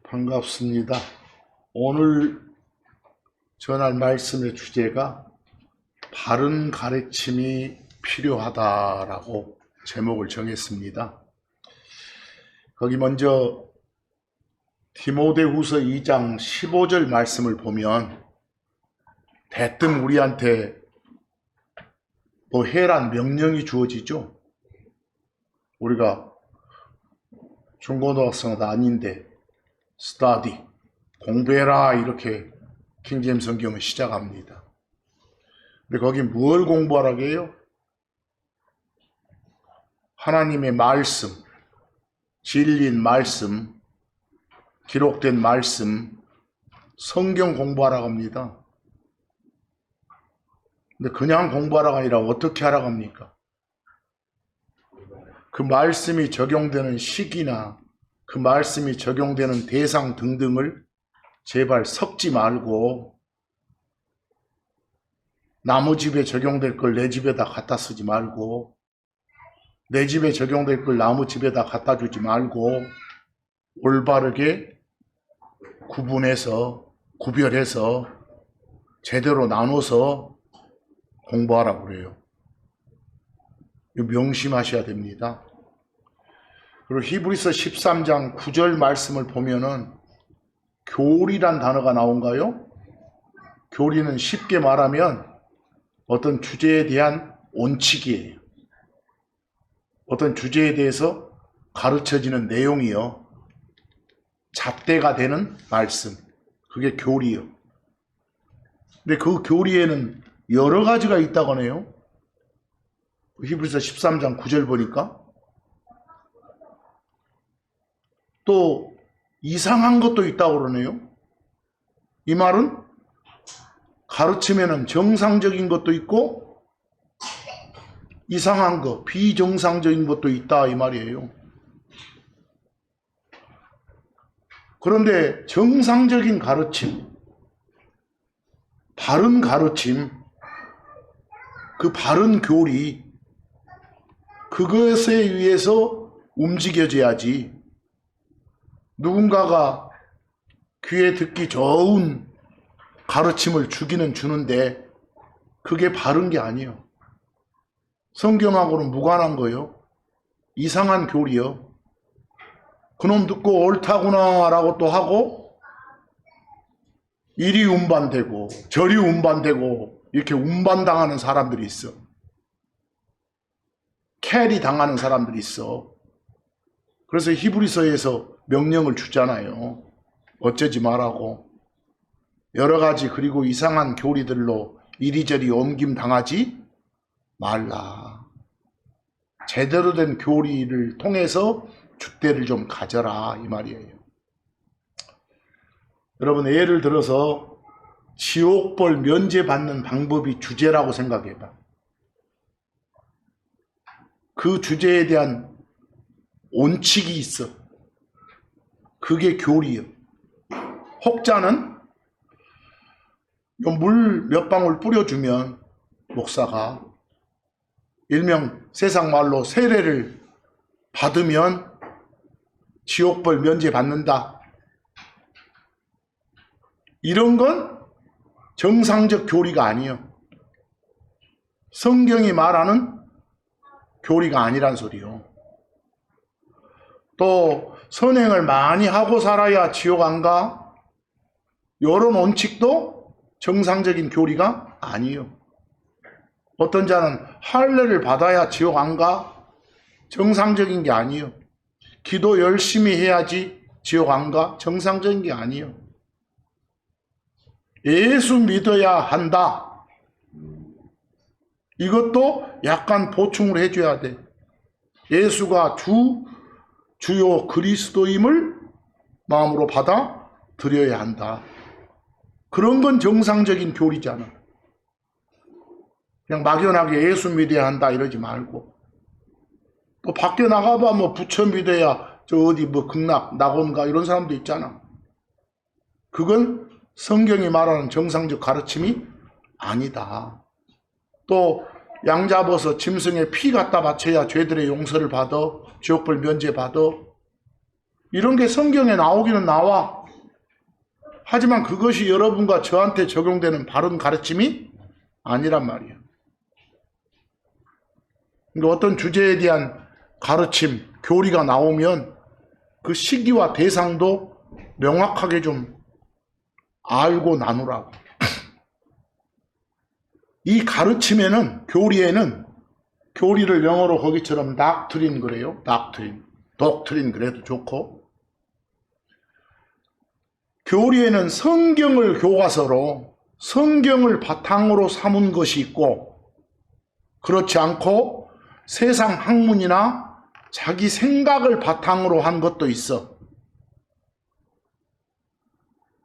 반갑습니다. 오늘 전할 말씀의 주제가 바른 가르침이 필요하다라고 제목을 정했습니다. 거기 먼저 디모데후서 2장 15절 말씀을 보면 대뜸 우리한테 뭐 해란 명령이 주어지죠. 우리가 중고등학생도 아닌데 스터디, 공부해라 이렇게 킹제임스 성경은 시작합니다. 근데 거기 뭘 공부하라고 해요? 하나님의 말씀, 진리인 말씀, 기록된 말씀, 성경 공부하라고 합니다. 근데 그냥 공부하라가 아니라 어떻게 하라고 합니까? 그 말씀이 적용되는 시기나 그 말씀이 적용되는 대상 등등을 제발 섞지 말고 남의 집에 적용될 걸 내 집에다 갖다 쓰지 말고 내 집에 적용될 걸 남의 집에다 갖다 주지 말고 올바르게 구별해서 제대로 나눠서 공부하라고 그래요. 이거 명심하셔야 됩니다. 그리고 히브리서 13장 9절 말씀을 보면은 교리란 단어가 나온가요? 교리는 쉽게 말하면 어떤 주제에 대한 원칙이에요. 어떤 주제에 대해서 가르쳐지는 내용이요. 잣대가 되는 말씀. 그게 교리요. 근데 그 교리에는 여러 가지가 있다고 하네요. 히브리서 13장 9절 보니까 또 이상한 것도 있다고 그러네요. 이 말은 가르치면은 정상적인 것도 있고 이상한 것, 비정상적인 것도 있다 이 말이에요. 그런데 정상적인 가르침, 바른 가르침, 그 바른 교리, 그것에 의해서 움직여져야지. 누군가가 귀에 듣기 좋은 가르침을 주는데 그게 바른 게 아니에요. 성경하고는 무관한 거예요. 이상한 교리요. 그놈 듣고 옳다구나 라고 또 하고 이리 운반되고 저리 운반되고 이렇게 운반당하는 사람들이 있어. 캐리 당하는 사람들이 있어. 그래서 히브리서에서 명령을 주잖아요. 어쩌지 말라고. 여러 가지 그리고 이상한 교리들로 이리저리 옮김 당하지 말라. 제대로 된 교리를 통해서 줏대를 좀 가져라 이 말이에요. 여러분 예를 들어서 지옥벌 면제받는 방법이 주제라고 생각해봐. 그 주제에 대한 원칙이 있어. 그게 교리요. 혹자는 물 몇 방울 뿌려주면 목사가 일명 세상 말로 세례를 받으면 지옥벌 면제 받는다. 이런 건 정상적 교리가 아니에요. 성경이 말하는 교리가 아니란 소리요. 또 선행을 많이 하고 살아야 지옥 안 가? 이런 원칙도 정상적인 교리가 아니에요. 어떤 자는 할례를 받아야 지옥 안 가? 정상적인 게 아니에요. 기도 열심히 해야지 지옥 안 가? 정상적인 게 아니에요. 예수 믿어야 한다. 이것도 약간 보충을 해줘야 돼. 예수가 주요 그리스도임을 마음으로 받아들여야 한다. 그런 건 정상적인 교리잖아. 그냥 막연하게 예수 믿어야 한다 이러지 말고 또 밖에 나가봐 뭐 부처 믿어야 저 어디 뭐 극락 낙원가 이런 사람도 있잖아. 그건 성경이 말하는 정상적 가르침이 아니다. 또 양 잡아서 짐승에 피 갖다 바쳐야 죄들의 용서를 받아 지옥불 면제 받아. 이런 게 성경에 나오기는 나와. 하지만 그것이 여러분과 저한테 적용되는 바른 가르침이 아니란 말이에요. 그러니까 어떤 주제에 대한 가르침, 교리가 나오면 그 시기와 대상도 명확하게 좀 알고 나누라고. 이 가르침에는, 교리에는, 교리를 영어로 거기처럼 doctrine 그래요. doctrine 그래도 좋고. 교리에는 성경을 교과서로, 성경을 바탕으로 삼은 것이 있고, 그렇지 않고 세상 학문이나 자기 생각을 바탕으로 한 것도 있어.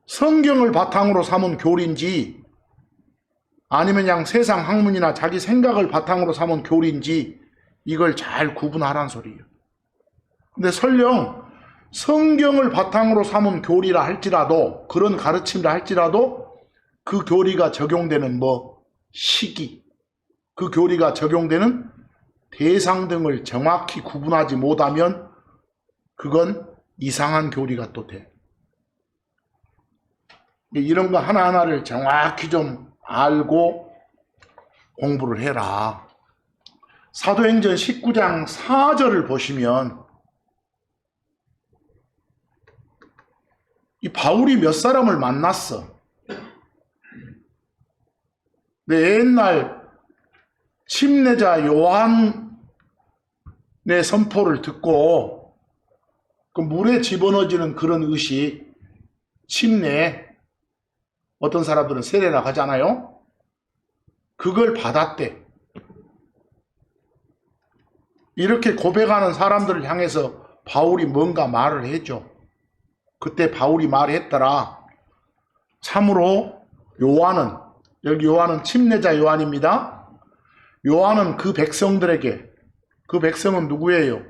성경을 바탕으로 삼은 교리인지 아니면 그냥 세상 학문이나 자기 생각을 바탕으로 삼은 교리인지 이걸 잘 구분하란 소리예요. 근데 설령 성경을 바탕으로 삼은 교리라 할지라도, 그런 가르침이라 할지라도 그 교리가 적용되는 시기, 그 교리가 적용되는 대상 등을 정확히 구분하지 못하면 그건 이상한 교리가 또 돼. 이런 거 하나하나를 정확히 좀 알고 공부를 해라. 사도행전 19장 4절을 보시면 이 바울이 몇 사람을 만났어. 근데 옛날 침례자 요한의 선포를 듣고 그 물에 집어넣어지는 그런 의식, 침례, 어떤 사람들은 세례라고 하잖아요. 그걸 받았대. 이렇게 고백하는 사람들을 향해서 바울이 뭔가 말을 해줘. 그때 바울이 말했더라. 참으로 요한은, 여기 요한은 침례자 요한입니다. 요한은 그 백성들에게, 그 백성은 누구예요?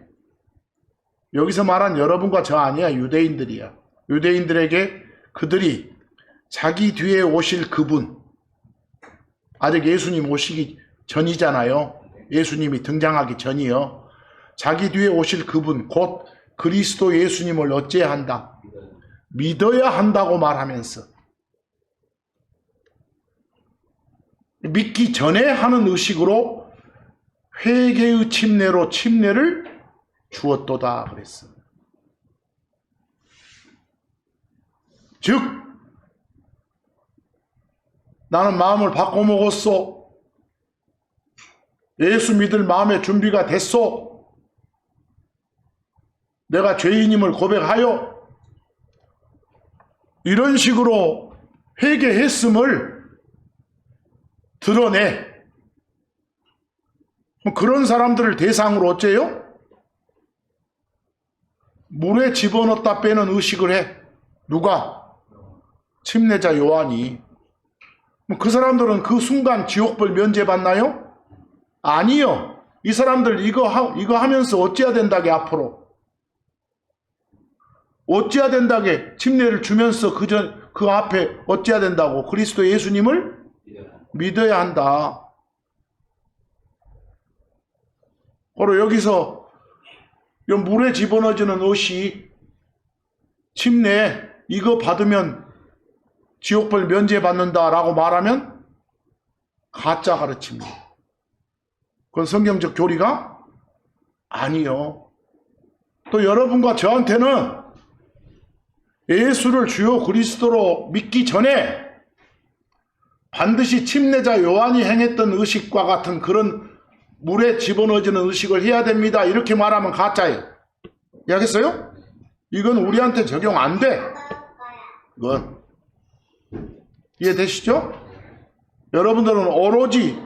여기서 말한 여러분과 저 아니야. 유대인들이야. 유대인들에게 그들이 자기 뒤에 오실 그분, 아직 예수님 오시기 전이잖아요. 예수님이 등장하기 전이요. 자기 뒤에 오실 그분, 곧 그리스도 예수님을 어찌해야 한다? 믿어야 한다고 말하면서 믿기 전에 하는 의식으로 회개의 침례로 침례를 주었도다 그랬어. 즉 나는 마음을 바꿔먹었소. 예수 믿을 마음의 준비가 됐소. 내가 죄인임을 고백하여 이런 식으로 회개했음을 드러내. 그런 사람들을 대상으로 어째요? 물에 집어넣었다 빼는 의식을 해. 누가? 침례자 요한이. 그 사람들은 그 순간 지옥벌 면제받나요? 아니요. 이 사람들 이거 하면서 어찌해야 된다게 앞으로. 어찌해야 된다게 침례를 주면서 그 앞에 어찌해야 된다고? 그리스도 예수님을 믿어야 한다. 바로 여기서 물에 집어넣어지는 의식, 침례 이거 받으면 지옥벌 면제받는다라고 말하면 가짜 가르침입니다. 그건 성경적 교리가 아니요. 또 여러분과 저한테는 예수를 주요 그리스도로 믿기 전에 반드시 침례자 요한이 행했던 의식과 같은 그런 물에 집어넣어지는 의식을 해야 됩니다. 이렇게 말하면 가짜예요. 이해하겠어요? 이건 우리한테 적용 안 돼. 이건 이해되시죠? 여러분들은 오로지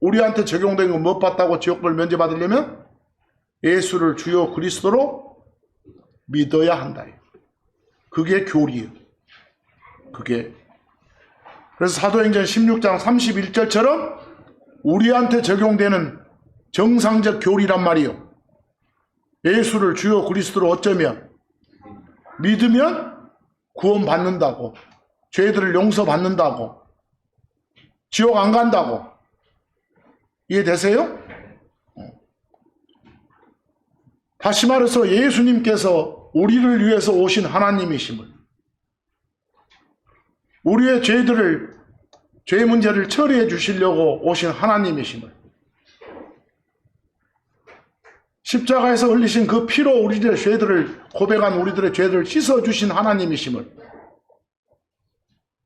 우리한테 적용된 건 못 받다고 지옥벌 면제받으려면 예수를 주요 그리스도로 믿어야 한다. 그게 교리예요. 그게. 그래서 사도행전 16장 31절처럼 우리한테 적용되는 정상적 교리란 말이요. 예수를 주요 그리스도로 어쩌면 믿으면 구원받는다고, 죄들을 용서받는다고, 지옥 안 간다고. 이해되세요? 다시 말해서 예수님께서 우리를 위해서 오신 하나님이심을, 우리의 죄 문제를 처리해 주시려고 오신 하나님이심을, 십자가에서 흘리신 그 피로 우리들의 죄들을, 고백한 우리들의 죄들을 씻어주신 하나님이심을,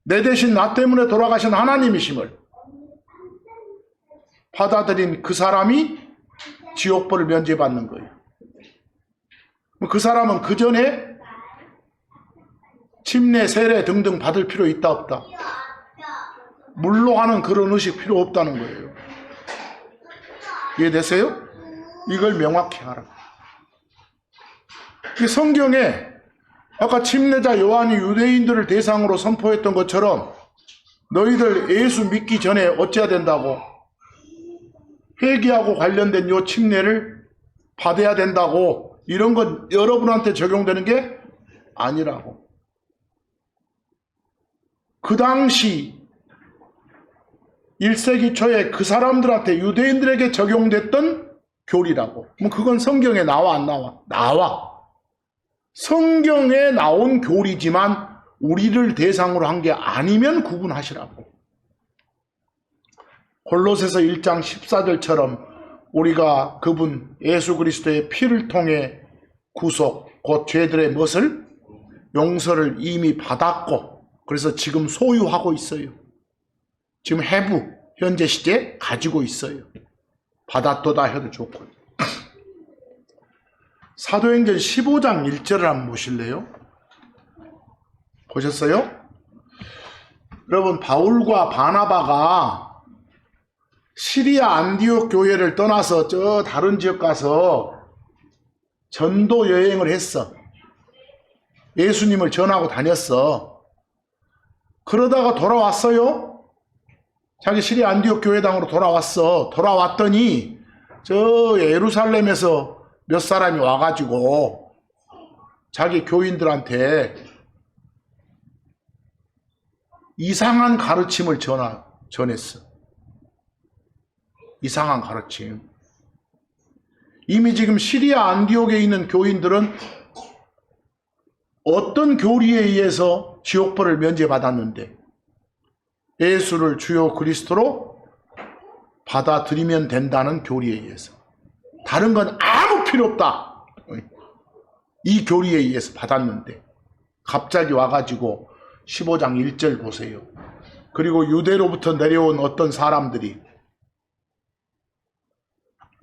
내 대신 나 때문에 돌아가신 하나님이심을 받아들인 그 사람이 지옥벌을 면제받는 거예요. 그 사람은 그 전에 침례, 세례 등등 받을 필요 있다 없다? 물로 하는 그런 의식 필요 없다는 거예요. 이해되세요? 이걸 명확히 하라. 이 성경에 아까 침례자 요한이 유대인들을 대상으로 선포했던 것처럼 너희들 예수 믿기 전에 어찌해야 된다고? 회개하고 관련된 요 침례를 받아야 된다고, 이런 건 여러분한테 적용되는 게 아니라고. 그 당시 1세기 초에 그 사람들한테, 유대인들에게 적용됐던 교리라고. 그럼 그건 성경에 나와 안 나와? 나와. 성경에 나온 교리지만 우리를 대상으로 한 게 아니면 구분하시라고. 골로새서 1장 14절처럼 우리가 그분 예수 그리스도의 피를 통해 구속, 곧 죄들의 것을 용서를 이미 받았고, 그래서 지금 소유하고 있어요. 지금 해부, 현재 시제 가지고 있어요. 받았도다 해도 좋고요. 사도행전 15장 1절을 한번 보실래요? 보셨어요? 여러분, 바울과 바나바가 시리아 안디옥 교회를 떠나서 저 다른 지역 가서 전도 여행을 했어. 예수님을 전하고 다녔어. 그러다가 돌아왔어요. 자기 시리아 안디옥 교회당으로 돌아왔어. 돌아왔더니 저 예루살렘에서 몇 사람이 와가지고 자기 교인들한테 이상한 가르침을 전했어. 이상한 가르침. 이미 지금 시리아 안디옥에 있는 교인들은 어떤 교리에 의해서 지옥벌을 면제받았는데, 예수를 주요 그리스도로 받아들이면 된다는 교리에 의해서. 다른 건 아무 필요 없다. 이 교리에 의해서 받았는데 갑자기 와가지고 15장 1절 보세요. 그리고 유대로부터 내려온 어떤 사람들이,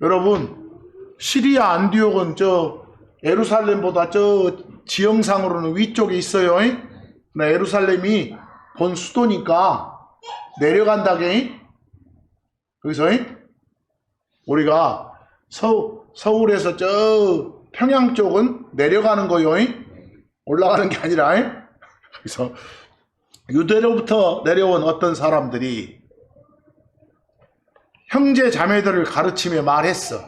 여러분 시리아 안디옥은 저 예루살렘보다 저 지형상으로는 위쪽에 있어요. 예루살렘이 본 수도니까 내려간다게. 그래서 우리가 서울에서 저 평양 쪽은 내려가는 거요. 올라가는 게 아니라. 그래서 유대로부터 내려온 어떤 사람들이 형제 자매들을 가르치며 말했어.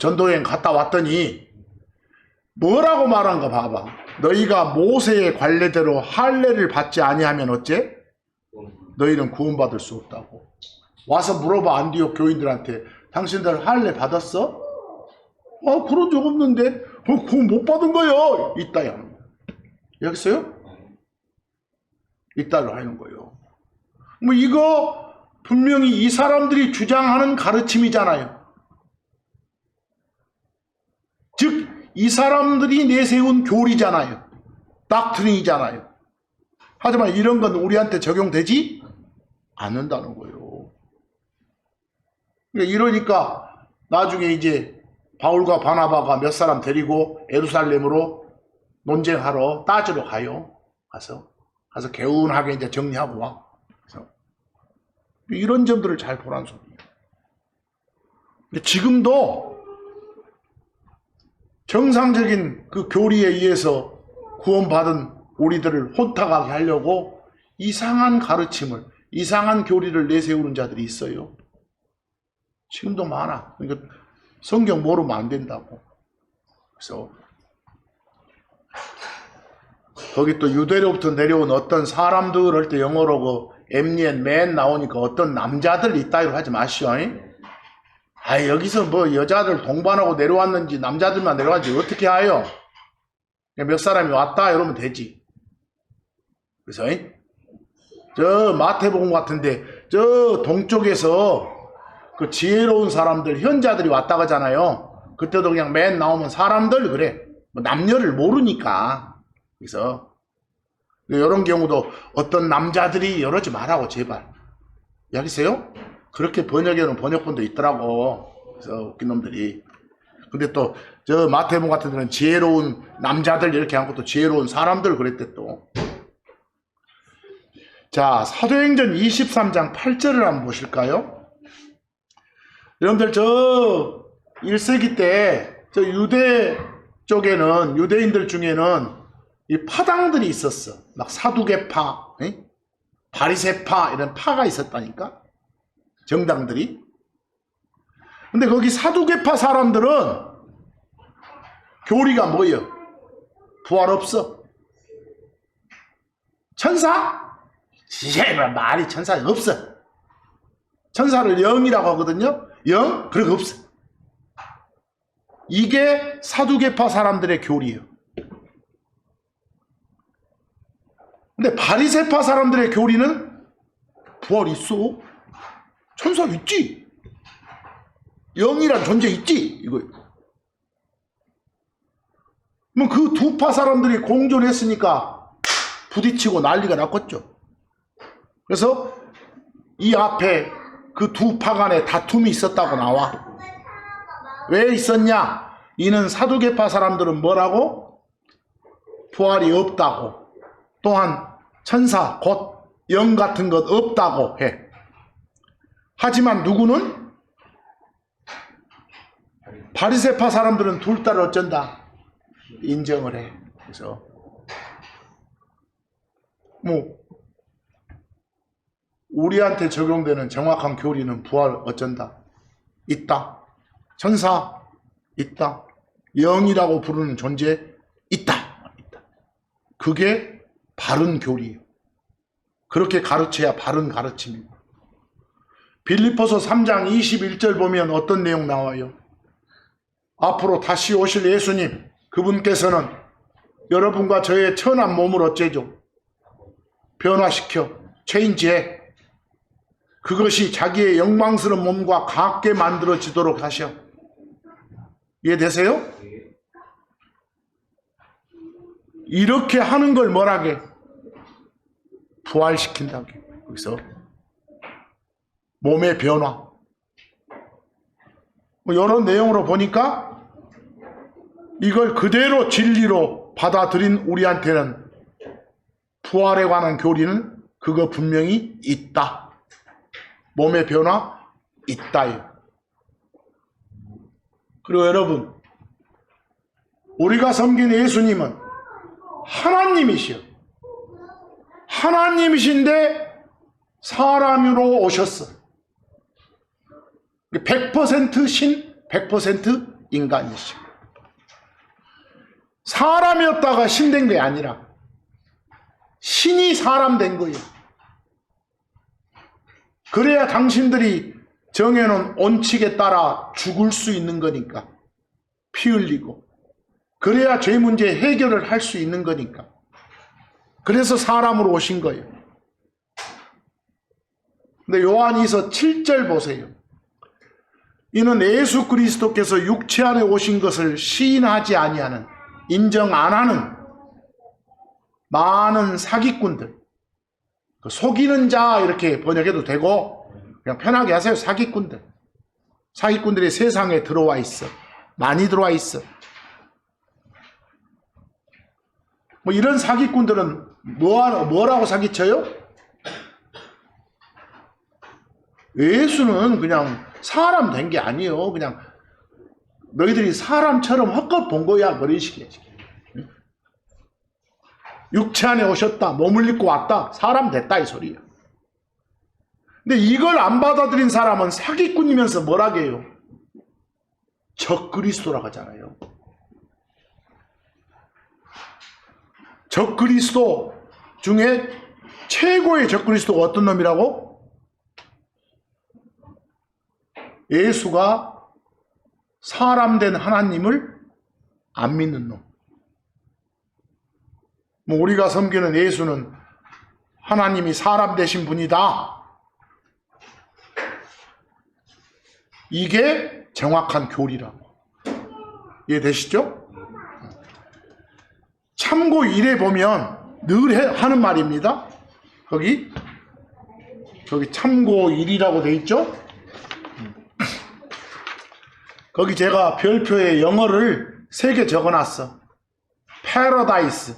전도여행 갔다 왔더니 뭐라고 말한 거 봐봐. 너희가 모세의 관례대로 할례를 받지 아니하면 어째? 너희는 구원받을 수 없다고. 와서 물어봐, 안디옥 교인들한테. 당신들 할례 받았어? 그런 적 없는데. 구원 못 받은 거요. 이따위 하는 거예요. 여기서요? 이따위로 하는 거예요. 뭐 이거 분명히 이 사람들이 주장하는 가르침이잖아요. 즉 이 사람들이 내세운 교리잖아요. 닥트린이잖아요. 하지만 이런 건 우리한테 적용되지 않는다는 거예요. 이러니까 나중에 이제 바울과 바나바가 몇 사람 데리고 예루살렘으로 논쟁하러, 따지러 가요. 가서 개운하게 이제 정리하고 와. 그래서 이런 점들을 잘 보란 소리예요. 근데 지금도 정상적인 그 교리에 의해서 구원받은 우리들을 혼탁하게 하려고 이상한 가르침을, 이상한 교리를 내세우는 자들이 있어요. 지금도 많아. 그러니까 성경 모르면 안 된다고. 그래서 거기 또 유대로부터 내려온 어떤 사람들 할 때 영어로 그 엠니엔 맨 나오니까 어떤 남자들 이따위로 하지 마시오. 여기서 뭐 여자들 동반하고 내려왔는지 남자들만 내려왔는지 어떻게 해요? 몇 사람이 왔다 이러면 되지. 그래서 저 마태복음 같은데 저 동쪽에서 그 지혜로운 사람들, 현자들이 왔다 가잖아요. 그때도 그냥 맨 나오면 사람들 그래. 뭐 남녀를 모르니까. 그래서 이런 경우도 어떤 남자들이 이러지 말라고 제발. 알겠어요? 그렇게 번역해놓은 번역본도 있더라고. 그래서 웃긴 놈들이. 근데 또 저 마태복음 같은 데는 지혜로운 남자들 이렇게 한 것도 지혜로운 사람들 그랬대 또. 자, 사도행전 23장 8절을 한번 보실까요? 여러분들 저 1세기 때 저 유대 쪽에는 유대인들 중에는 이 파당들이 있었어. 막 사두개파, 바리새파 이런 파가 있었다니까. 정당들이. 근데 거기 사두개파 사람들은 교리가 뭐예요? 부활 없어. 천사? 제발 말이 천사가 없어. 천사를 영이라고 하거든요. 영? 그런 거 없어. 이게 사두개파 사람들의 교리예요. 근데 바리새파 사람들의 교리는 부활 있어. 천사 있지. 영이란 존재 있지. 이거. 그럼 그 두 파 사람들이 공존했으니까 부딪히고 난리가 났겠죠. 그래서 이 앞에 그 두 파 간에 다툼이 있었다고 나와. 왜 있었냐? 이는 사두개파 사람들은 뭐라고? 부활이 없다고. 또한 천사 곧 영 같은 것 없다고 해. 하지만 누구는? 바리새파 사람들은 둘 다를 어쩐다? 인정을 해. 그래서 뭐 우리한테 적용되는 정확한 교리는 부활 어쩐다? 있다. 천사 있다. 영이라고 부르는 존재 있다. 그게 바른 교리예요. 그렇게 가르쳐야 바른 가르침입니다. 빌립보서 3장 21절 보면 어떤 내용 나와요? 앞으로 다시 오실 예수님, 그분께서는 여러분과 저의 천한 몸을 어째죠? 변화시켜 체인지해. 그것이 자기의 영광스러운 몸과 같게 만들어지도록 하셔. 이해되세요? 이렇게 하는 걸 뭐라게? 부활시킨다고. 그래서 몸의 변화. 뭐 이런 내용으로 보니까 이걸 그대로 진리로 받아들인 우리한테는 부활에 관한 교리는 그거 분명히 있다. 몸의 변화 있다요. 그리고 여러분, 우리가 섬긴 예수님은 하나님이시여. 하나님이신데 사람으로 오셨어. 100% 신, 100% 인간이시오. 사람이었다가 신 된 게 아니라 신이 사람 된 거예요. 그래야 당신들이 정해놓은 원칙에 따라 죽을 수 있는 거니까. 피 흘리고. 그래야 죄 문제 해결을 할 수 있는 거니까. 그래서 사람으로 오신 거예요. 근데 요한이서 7절 보세요. 이는 예수 그리스도께서 육체 안에 오신 것을 시인하지 아니하는, 인정 안 하는 많은 사기꾼들, 속이는 자 이렇게 번역해도 되고 그냥 편하게 하세요. 사기꾼들. 사기꾼들이 세상에 들어와 있어. 많이 들어와 있어. 뭐 이런 사기꾼들은 뭐라고 사기쳐요? 예수는 그냥 사람 된 게 아니에요. 그냥 너희들이 사람처럼 헛것 본 거야. 그런 식이야. 육체 안에 오셨다. 몸을 입고 왔다. 사람 됐다 이 소리야. 근데 이걸 안 받아들인 사람은 사기꾼이면서 뭐라고 해요? 적그리스도라고 하잖아요. 적그리스도 중에 최고의 적그리스도가 어떤 놈이라고? 예수가 사람 된 하나님을 안 믿는 놈. 뭐 우리가 섬기는 예수는 하나님이 사람 되신 분이다. 이게 정확한 교리라고. 이해되시죠? 참고 1에 보면 늘 하는 말입니다. 거기 참고 1이라고 돼 있죠? 거기 제가 별표에 영어를 3개 적어놨어. 패러다이스,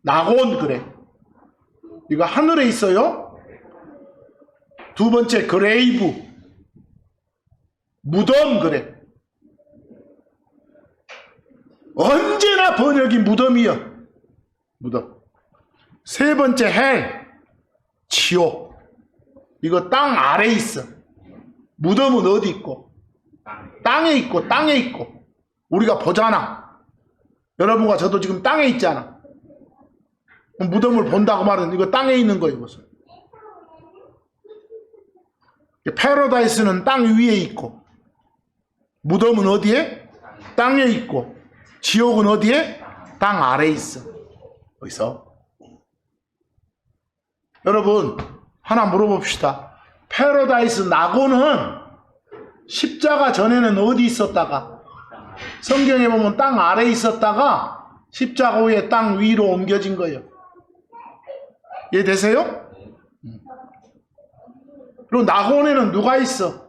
낙원 그래. 이거 하늘에 있어요. 두 번째 그레이브, 무덤 그래. 언제나 번역이 무덤이요. 무덤. 세 번째 헬, 지옥. 이거 땅 아래 있어. 무덤은 어디 있고? 땅에 있고, 땅에 있고. 우리가 보잖아. 여러분과 저도 지금 땅에 있잖아. 무덤을 본다고 말은 이거 땅에 있는 거예요. 이것은. 패러다이스는 땅 위에 있고, 무덤은 어디에? 땅에 있고, 지옥은 어디에? 땅 아래에 있어. 어디서? 여러분 하나 물어봅시다. 패러다이스 낙원은 십자가 전에는 어디 있었다가, 성경에 보면 땅 아래에 있었다가 십자가 후에 땅 위로 옮겨진 거예요. 이해되세요? 그리고 낙원에는 누가 있어?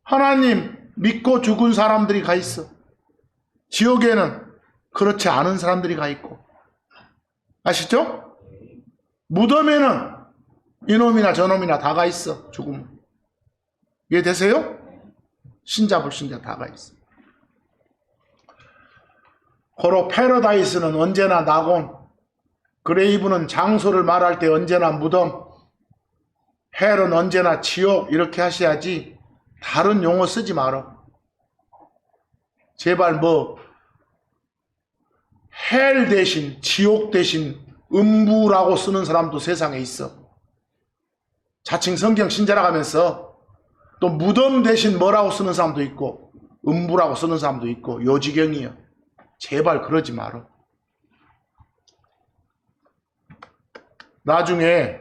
하나님 믿고 죽은 사람들이 가 있어. 지옥에는 그렇지 않은 사람들이 가 있고. 아시죠? 무덤에는 이놈이나 저놈이나 다 가 있어. 죽으면. 이해되세요? 신자 불신자 다 가 있어. 고로 패러다이스는 언제나 낙원, 그레이브는 장소를 말할 때 언제나 무덤, 헬은 언제나 지옥, 이렇게 하셔야지 다른 용어 쓰지 마라. 제발 뭐 헬 대신, 지옥 대신 음부라고 쓰는 사람도 세상에 있어. 자칭 성경 신자라 하면서 또 무덤 대신 뭐라고 쓰는 사람도 있고 음부라고 쓰는 사람도 있고 요지경이요. 제발 그러지 마라. 나중에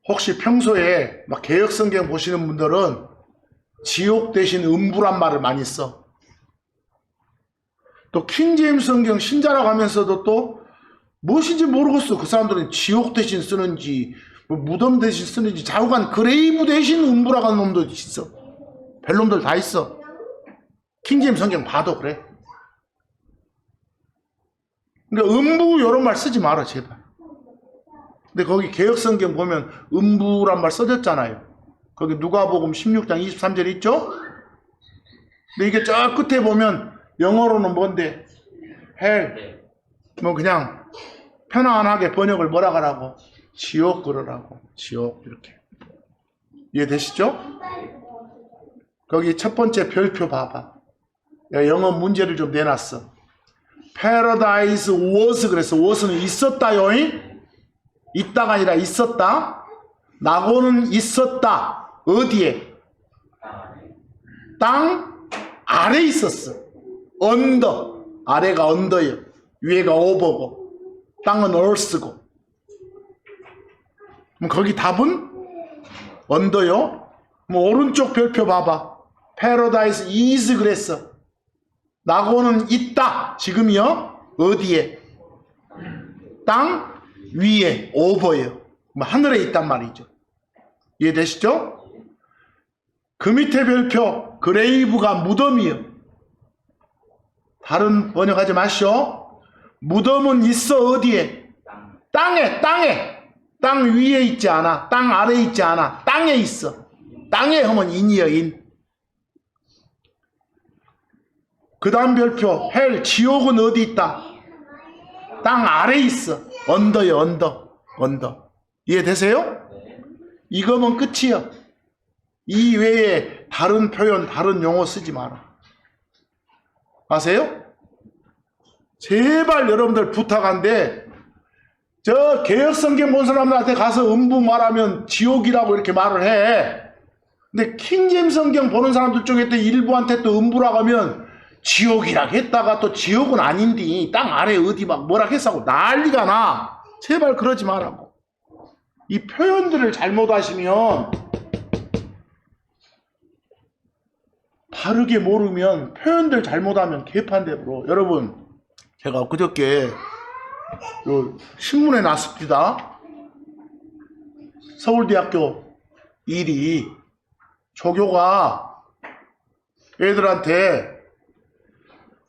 혹시 평소에 막 개혁성경 보시는 분들은 지옥 대신 음부란 말을 많이 써. 또 킹제임스 성경 신자라고 하면서도 또 무엇인지 모르겠어. 그 사람들은 지옥 대신 쓰는지 뭐 무덤 대신 쓰는지 좌우간 그레이브 대신 음부라고 하는 놈도 있어. 별놈들 다 있어. 킹제임스 성경 봐도 그래. 그러니까 음부 이런 말 쓰지 마라 제발. 근데 거기 개혁성경 보면 음부란 말 써졌잖아요. 거기 누가복음 16장 23절 있죠? 근데 이게 저 끝에 보면 영어로는 뭔데? 헬. 뭐 그냥 편안하게 번역을 뭐라 하라고? 지옥 그러라고. 지옥 이렇게. 이해되시죠? 거기 첫 번째 별표 봐봐. 영어 문제를 좀 내놨어. Paradise was 그래서 was는 있었다요. 있다가 아니라 있었다. 낙원은 있었다. 어디에? 땅 아래 있었어. 언더. 아래가 언더요. 위에가 오버고. 땅은 earth고. 그럼 거기 답은? 언더요. 뭐 오른쪽 별표 봐봐. Paradise is 그랬어. 낙원은 있다. 지금이요. 어디에? 땅 위에 오버예요. 뭐 하늘에 있단 말이죠. 이해되시죠? 그 밑에 별표 그레이브가 무덤이요. 다른 번역하지 마시오. 무덤은 있어 어디에? 땅에. 땅 위에 있지 않아. 땅 아래에 있지 않아. 땅에 있어. 땅에 하면 인이요 인. 그 다음 별표 헬 지옥은 어디 있다? 땅 아래 있어. 언더요 언더. 이해되세요? 이거면 끝이요. 이 외에 다른 표현 다른 용어 쓰지 마라. 아세요? 제발 여러분들 부탁한데 저 개혁성경 본 사람들한테 가서 음부 말하면 지옥이라고 이렇게 말을 해. 근데 킹제임스 성경 보는 사람들 중에 또 일부한테 또 음부라고 하면 지옥이라 했다가 또 지옥은 아닌디 땅 아래 어디 막 뭐라 했다고 난리가 나. 제발 그러지 말라고. 이 표현들을 잘못하시면, 바르게 모르면, 표현들 잘못하면 개판되고. 여러분, 제가 그저께 요 신문에 났습니다. 서울대학교 일이 조교가 애들한테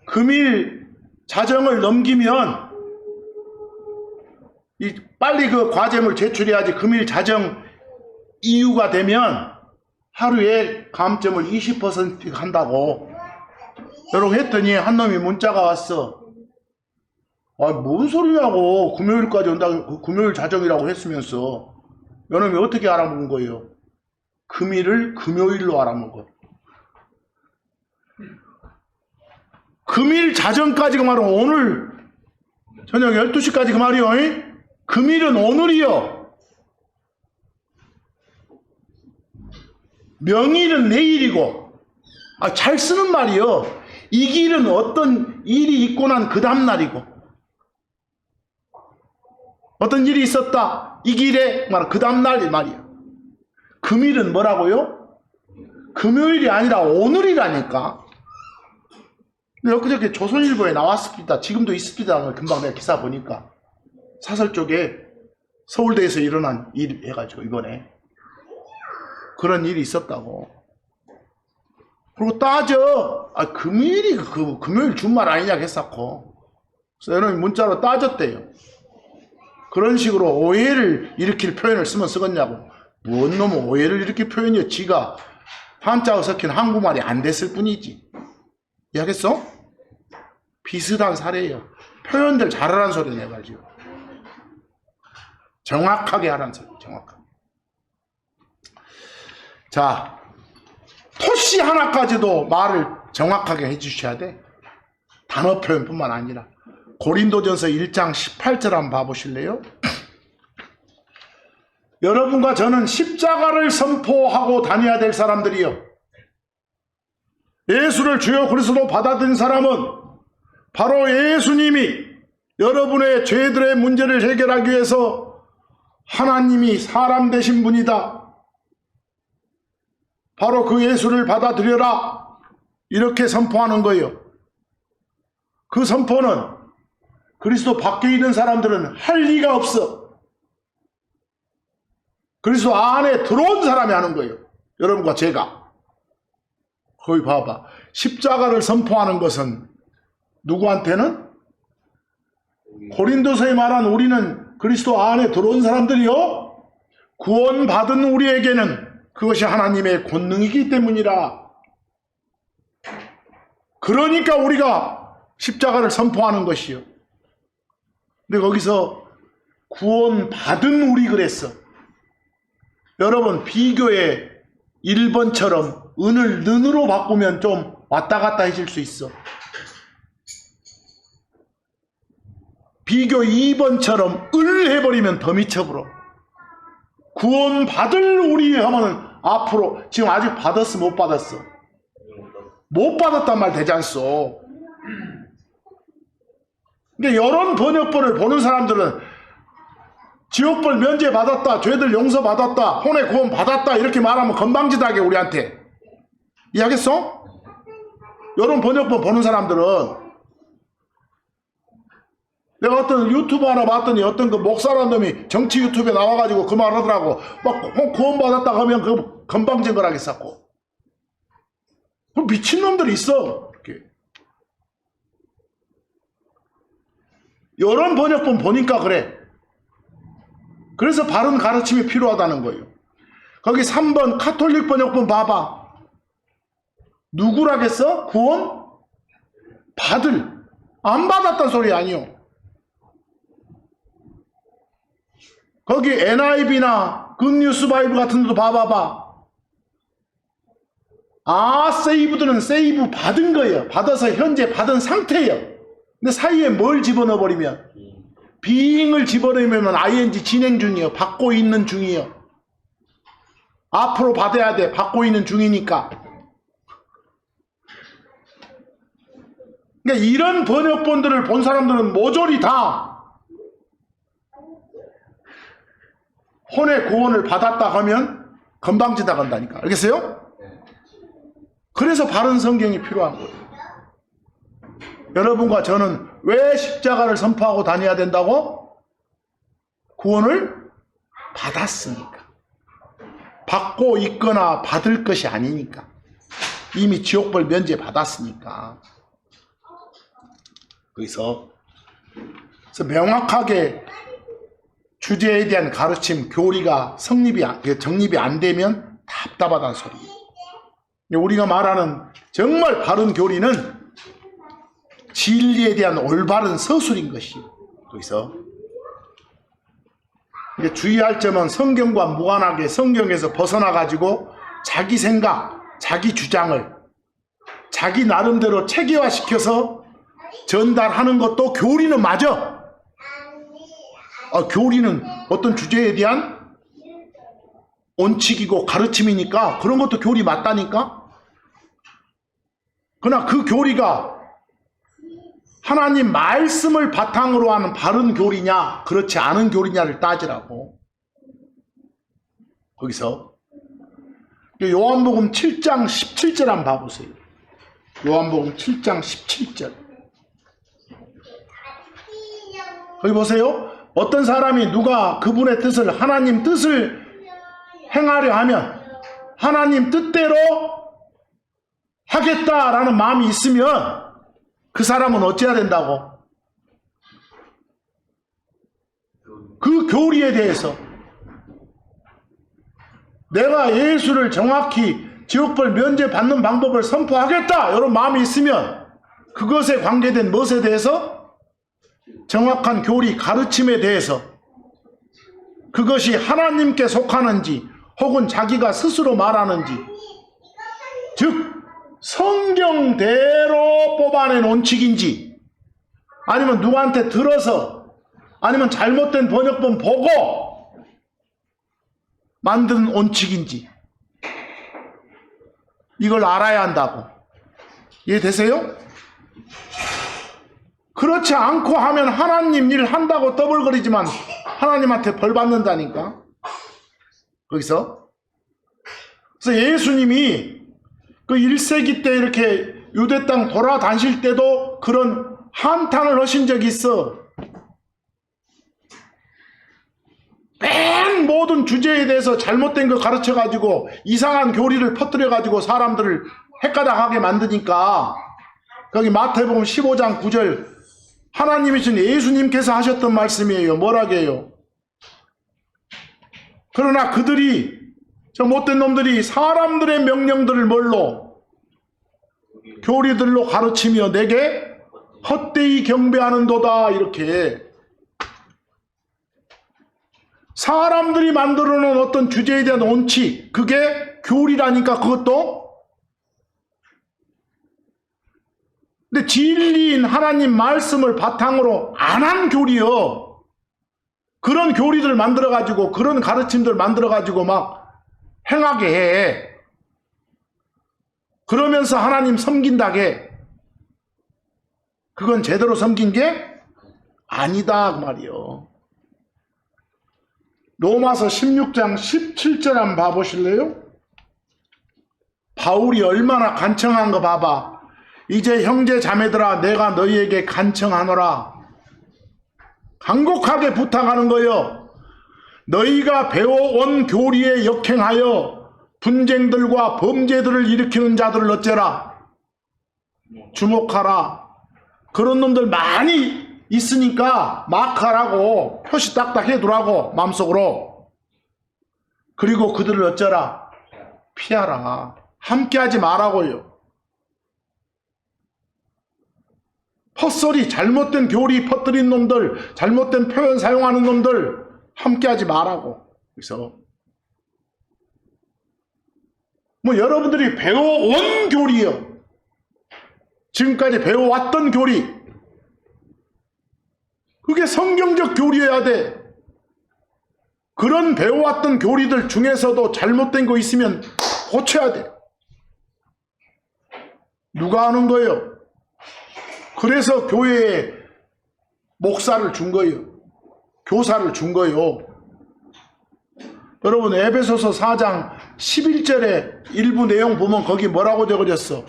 금일 자정을 넘기면 빨리 그 과제물 제출해야지, 금일 자정 이후가 되면 하루에 감점을 20% 한다고 여러분 했더니 한 놈이 문자가 왔어. 아, 뭔 소리냐고. 금요일까지 온다고, 금요일 자정이라고 했으면서. 여놈이 어떻게 알아먹은 거예요? 금일을 금요일로 알아먹어. 금일 자정까지 그 말은 오늘 저녁 12시까지 그 말이요. 금일은 오늘이요. 명일은 내일이고. 아, 잘 쓰는 말이요. 이 길은 어떤 일이 있고 난 그 다음날이고, 어떤 일이 있었다, 이 길에 말 그 다음날 말이야. 금일은 뭐라고요? 금요일이 아니라 오늘이라니까. 근데 엊그저께 조선일보에 나왔습니다. 지금도 있습니다. 금방 내가 기사 보니까 사설 쪽에 서울대에서 일어난 일 해가지고 이번에 그런 일이 있었다고. 그리고 따져. 아, 금요일이 금요일 준말 아니냐 했었고. 그래서 여러분이 문자로 따졌대요. 그런 식으로 오해를 일으킬 표현을 쓰면 쓰겠냐고. 뭔 놈은 오해를 일으킬 표현이요. 지가 한자어 섞인 한국말이 안 됐을 뿐이지. 이해하겠어? 비슷한 사례예요. 표현들 잘하라는 소리 내가지고. 정확하게 하라는 소리. 정확하게. 자, 토시 하나까지도 말을 정확하게 해주셔야 돼. 단어 표현뿐만 아니라. 고린도전서 1장 18절 한번 봐보실래요? 여러분과 저는 십자가를 선포하고 다녀야 될 사람들이요. 예수를 주여 그리스도로 받아들인 사람은 바로 예수님이 여러분의 죄들의 문제를 해결하기 위해서 하나님이 사람 되신 분이다. 바로 그 예수를 받아들여라. 이렇게 선포하는 거예요. 그 선포는 그리스도 밖에 있는 사람들은 할 리가 없어. 그리스도 안에 들어온 사람이 하는 거예요. 여러분과 제가. 거기 봐봐. 십자가를 선포하는 것은 누구한테는? 고린도서에 말한 우리는 그리스도 안에 들어온 사람들이요. 구원받은 우리에게는 그것이 하나님의 권능이기 때문이라. 그러니까 우리가 십자가를 선포하는 것이요. 근데 거기서 구원받은 우리 그랬어. 여러분, 비교에 1번처럼 은을 는으로 바꾸면 좀 왔다 갔다 해질 수 있어. 비교 2번처럼 을 해버리면 더 미쳐버려. 구원받을 우리 하면은 앞으로 지금 아직 받았어 못 받았어? 못 받았단 말 되지 않소. 근데 이런 번역본을 보는 사람들은 지옥벌 면제 받았다, 죄들 용서 받았다, 혼의 구원 받았다 이렇게 말하면 건방지다게 우리한테. 이해하겠어? 이런 번역본 보는 사람들은. 내가 어떤 유튜브 하나 봤더니 어떤 그 목사라는 놈이 정치 유튜브에 나와가지고 그 말 하더라고. 막 구원 받았다 하면 그 건방진 걸 하겠었고. 그럼 미친놈들이 있어. 이렇게. 이런 번역본 보니까 그래. 그래서 바른 가르침이 필요하다는 거예요. 거기 3번 카톨릭 번역본 봐봐. 누구라겠어? 구원? 받을. 안 받았단 소리 아니요. 거기 NIV나 굿뉴스 바이블 같은 데도 봐봐봐. 세이브들은 세이브 받은 거예요. 받아서 현재 받은 상태예요. 근데 사이에 뭘 집어넣어 버리면? being을 집어넣으면 ing 진행 중이에요. 받고 있는 중이에요. 앞으로 받아야 돼. 받고 있는 중이니까. 그러니까 이런 번역본들을 본 사람들은 모조리 다 혼의 구원을 받았다 하면 건방지다 간다니까. 알겠어요? 그래서 바른 성경이 필요한 거예요. 여러분과 저는 왜 십자가를 선포하고 다녀야 된다고? 구원을 받았으니까. 받고 있거나 받을 것이 아니니까. 이미 지옥벌 면제 받았으니까. 그래서 명확하게 주제에 대한 가르침, 교리가 정립이 안 되면 답답하다는 소리예요. 우리가 말하는 정말 바른 교리는 진리에 대한 올바른 서술인 것이에요. 그래서 주의할 점은 성경과 무관하게 성경에서 벗어나가지고 자기 생각, 자기 주장을 자기 나름대로 체계화시켜서 전달하는 것도 교리는 맞아. 교리는 어떤 주제에 대한 원칙이고 가르침이니까 그런 것도 교리 맞다니까. 그러나 그 교리가 하나님 말씀을 바탕으로 하는 바른 교리냐 그렇지 않은 교리냐를 따지라고. 거기서 요한복음 7장 17절 한번 봐보세요. 요한복음 7장 17절. 거기 보세요. 어떤 사람이 누가 그분의 뜻을 하나님 뜻을 행하려 하면 하나님 뜻대로 하겠다라는 마음이 있으면 그 사람은 어찌해야 된다고? 그 교리에 대해서 내가 예수를 정확히 지옥벌 면제 받는 방법을 선포하겠다 이런 마음이 있으면 그것에 관계된 것에 대해서 정확한 교리 가르침에 대해서 그것이 하나님께 속하는지 혹은 자기가 스스로 말하는지 즉 성경대로 뽑아낸 원칙인지 아니면 누구한테 들어서 아니면 잘못된 번역본 보고 만든 원칙인지 이걸 알아야 한다고. 이해되세요? 그렇지 않고 하면 하나님 일 한다고 떠벌거리지만 하나님한테 벌 받는다니까. 그래서 예수님이 그 1세기 때 이렇게 유대 땅 돌아다니실 때도 그런 한탄을 하신 적이 있어. 맨 모든 주제에 대해서 잘못된 거 가르쳐가지고 이상한 교리를 퍼뜨려가지고 사람들을 헷가닥하게 만드니까 거기 마태복음 15장 9절 하나님이신 예수님께서 하셨던 말씀이에요. 뭐라고 해요? 그러나 그들이 저 못된 놈들이 사람들의 명령들을 뭘로? 교리들로 가르치며 내게 헛되이 경배하는도다. 이렇게 사람들이 만들어 놓은 어떤 주제에 대한 원칙 그게 교리라니까. 그것도 근데 진리인 하나님 말씀을 바탕으로 안 한 교리요. 그런 교리들 만들어 가지고 그런 가르침들 만들어 가지고 막 행하게 해. 그러면서 하나님 섬긴다게. 그건 제대로 섬긴 게 아니다 그 말이요. 로마서 16장 17절 한번 봐보실래요? 바울이 얼마나 간청한 거 봐봐. 이제 형제 자매들아 내가 너희에게 간청하노라. 간곡하게 부탁하는 거요. 너희가 배워온 교리에 역행하여 분쟁들과 범죄들을 일으키는 자들을 어째라. 주목하라. 그런 놈들 많이 있으니까 마크하라고 표시 딱딱 해두라고 마음속으로. 그리고 그들을 어쩌라. 피하라. 함께하지 말라고요. 헛소리 잘못된 교리 퍼뜨린 놈들 잘못된 표현 사용하는 놈들 함께하지 말라고. 그래서 뭐 여러분들이 배워온 교리요. 지금까지 배워왔던 교리 그게 성경적 교리여야 돼. 그런 배워왔던 교리들 중에서도 잘못된 거 있으면 고쳐야 돼. 누가 하는 거예요? 그래서 교회에 목사를 준 거예요. 교사를 준 거예요. 여러분 에베소서 4장 11절에 일부 내용 보면 거기 뭐라고 적어졌어?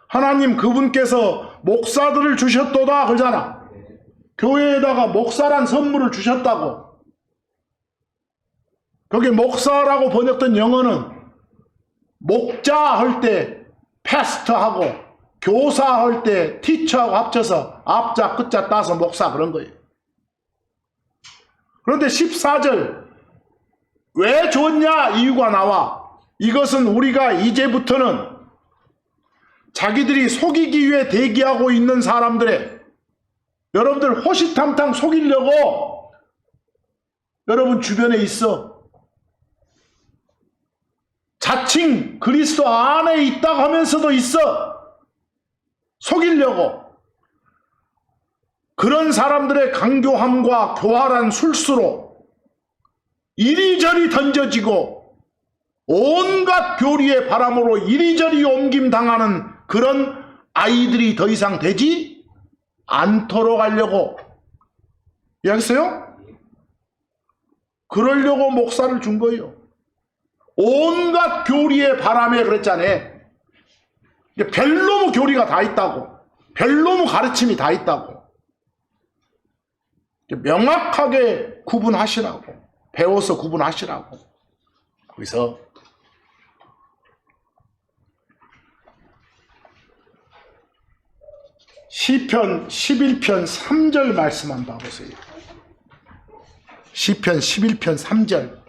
하나님 그분께서 목사들을 주셨도다 그러잖아. 교회에다가 목사란 선물을 주셨다고. 거기 목사라고 번역된 영어는 목자 할 때 패스터하고 교사 할 때 티처하고 합쳐서 앞자 끝자 따서 목사 그런 거예요. 그런데 14절 왜 줬냐 이유가 나와. 이것은 우리가 이제부터는 자기들이 속이기 위해 대기하고 있는 사람들의 여러분들 호시탐탐 속이려고 여러분 주변에 있어. 자칭 그리스도 안에 있다 하면서도 있어. 속이려고. 그런 사람들의 강교함과 교활한 술수로 이리저리 던져지고 온갖 교리의 바람으로 이리저리 옮김당하는 그런 아이들이 더 이상 되지 않도록 하려고. 이해하겠어요? 그러려고 목사를 준 거예요. 온갖 교리의 바람에 그랬잖아요. 별놈의 교리가 다 있다고. 별놈의 가르침이 다 있다고. 명확하게 구분하시라고. 배워서 구분하시라고. 거기서 시편 11편 3절 말씀 한번 봐보세요. 시편 11편 3절.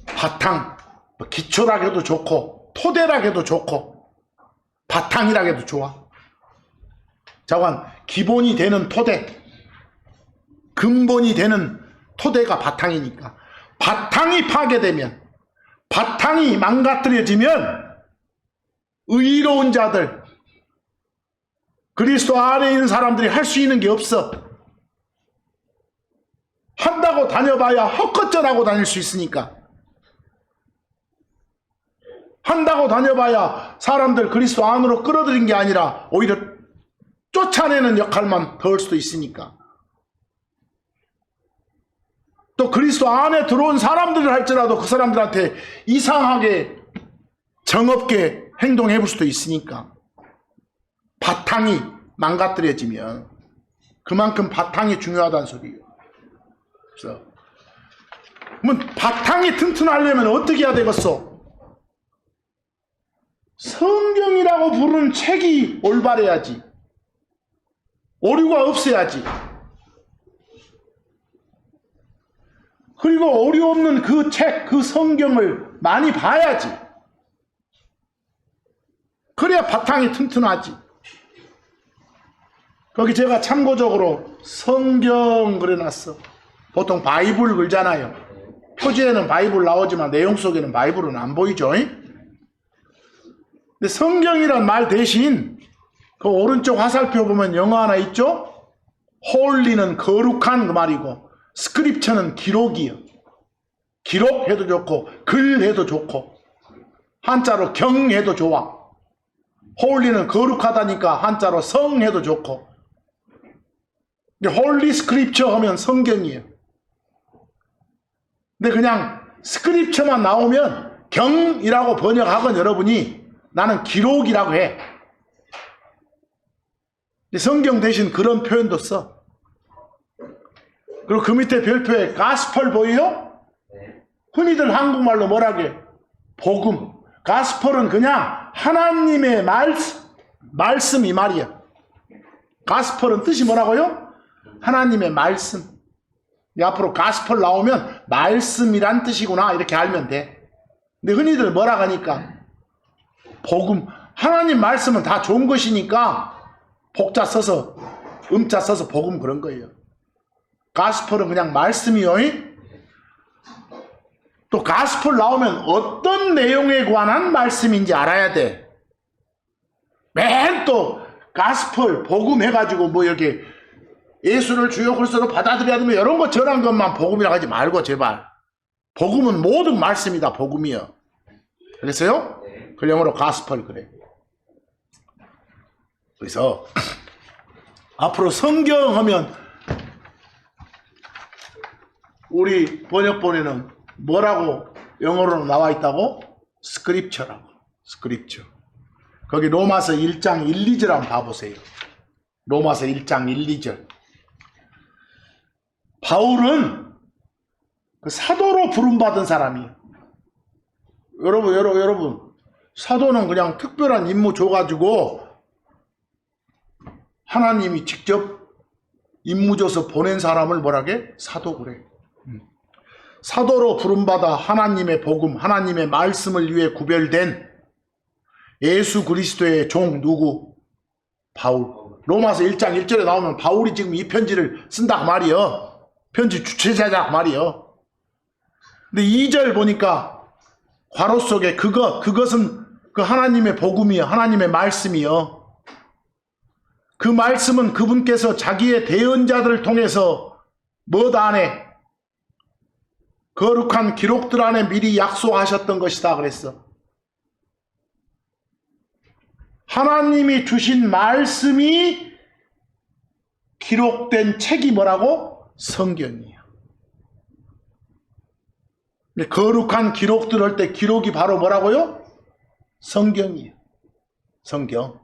바탕, 기초라 해도 좋고 토대라 해도 좋고 바탕이라 해도 좋아. 자관 기본이 되는 토대, 근본이 되는 토대가 바탕이니까. 바탕이 파괴되면, 바탕이 망가뜨려지면 의로운 자들, 그리스도 안에 있는 사람들이 할 수 있는 게 없어. 한다고 다녀봐야 헛것절하고 다닐 수 있으니까. 한다고 다녀봐야 사람들 그리스도 안으로 끌어들인 게 아니라 오히려 쫓아내는 역할만 더 할 수도 있으니까. 또 그리스도 안에 들어온 사람들을 할지라도 그 사람들한테 이상하게 정없게 행동해 볼 수도 있으니까. 바탕이 망가뜨려지면 그만큼 바탕이 중요하다는 소리예요. 그래서 바탕이 튼튼하려면 어떻게 해야 되겠어? 성경이라고 부르는 책이 올바래야지. 오류가 없어야지. 그리고 오류 없는 그 책, 그 성경을 많이 봐야지. 그래야 바탕이 튼튼하지. 거기 제가 참고적으로 성경 그려놨어. 보통 바이블 그러잖아요. 표지에는 바이블 나오지만 내용 속에는 바이블은 안 보이죠. 근데 성경이란 말 대신 그 오른쪽 화살표 보면 영어 하나 있죠? 홀리는 거룩한 그 말이고, 스크립처는 기록이요. 기록해도 좋고 글해도 좋고 한자로 경해도 좋아. 홀리는 거룩하다니까 한자로 성해도 좋고. 홀리 스크립처 하면 성경이에요. 근데 그냥 스크립처만 나오면 경이라고 번역하건 여러분이 나는 기록이라고 해. 성경 대신 그런 표현도 써. 그리고 그 밑에 별표에 가스펄 보여요? 흔히들 한국말로 뭐라게? 복음. 가스펄은 그냥 하나님의 말씀 이 말이야. 가스펄은 뜻이 뭐라고요? 하나님의 말씀. 앞으로 가스펄 나오면 말씀이란 뜻이구나 이렇게 알면 돼. 근데 흔히들 뭐라 하니까 복음. 하나님 말씀은 다 좋은 것이니까 복자 써서 음자 써서 복음 그런 거예요. 가스펄은 그냥 말씀이요. 또 가스펄 나오면 어떤 내용에 관한 말씀인지 알아야 돼. 맨 또 가스펄 복음 해가지고 뭐 이렇게 예수를 주요 그리스도로 받아들여야 되면 이런 거 전한 것만 복음이라고 하지 말고 제발. 복음은 모든 말씀이다. 복음이요. 그랬어요? 그 영어로 가스펄 그래. 그래서 앞으로 성경 하면 우리 번역본에는 뭐라고 영어로 나와 있다고? 스크립처라고. 스크립처. 거기 로마서 1장 1, 2절 한번 봐보세요. 로마서 1장 1, 2절. 바울은 그 사도로 부름받은 사람이에요. 여러분, 사도는 그냥 특별한 임무 줘가지고 하나님이 직접 임무 줘서 보낸 사람을 뭐라게? 사도 그래. 사도로 부름받아 하나님의 복음, 하나님의 말씀을 위해 구별된 예수 그리스도의 종 누구? 바울. 로마서 1장 1절에 나오면 바울이 지금 이 편지를 쓴다 말이요. 편지 주체자다 말이요. 근데 2절 보니까 괄호 속에 그것은 그 하나님의 복음이요. 하나님의 말씀이요. 그 말씀은 그분께서 자기의 대언자들을 통해서 뭐 안에? 거룩한 기록들 안에 미리 약속하셨던 것이다 그랬어. 하나님이 주신 말씀이 기록된 책이 뭐라고? 성경이에요. 거룩한 기록들 할 때 기록이 바로 뭐라고요? 성경이에요. 성경.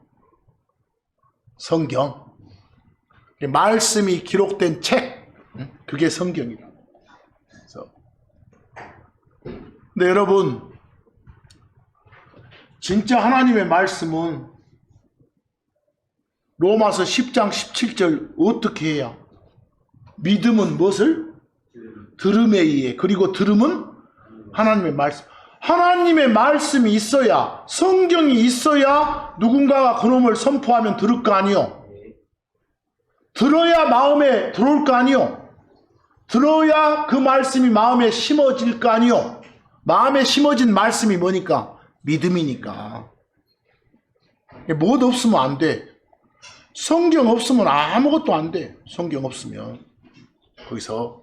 말씀이 기록된 책. 그게 성경이라고. 근데 여러분, 진짜 하나님의 말씀은 로마서 10장 17절 어떻게 해야? 믿음은 무엇을? 들음에 의해. 그리고 들음은 하나님의 말씀. 하나님의 말씀이 있어야, 성경이 있어야 누군가가 그놈을 선포하면 들을 거 아니요. 들어야 마음에 들어올 거 아니요. 들어야 그 말씀이 마음에 심어질 거 아니요. 마음에 심어진 말씀이 뭐니까? 믿음이니까. 뭐 없으면 안 돼. 성경 없으면 아무것도 안 돼. 성경 없으면. 거기서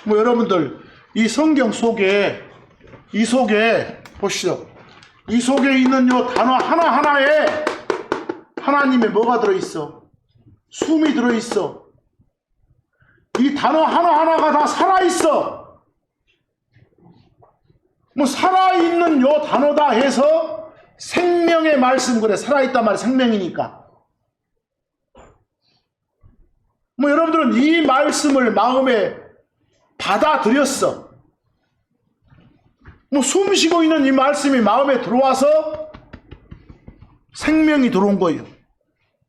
뭐 여러분들 이 성경 속에 보시죠. 이 속에 있는 요 단어 하나하나에 하나님의 뭐가 들어있어? 숨이 들어있어. 이 단어 하나하나가 다 살아있어. 뭐 살아있는 요 단어다 해서 생명의 말씀 그래. 살아있단 말이야. 생명이니까. 뭐 여러분들은 이 말씀을 마음에 받아들였어. 뭐 숨쉬고 있는 이 말씀이 마음에 들어와서 생명이 들어온 거예요.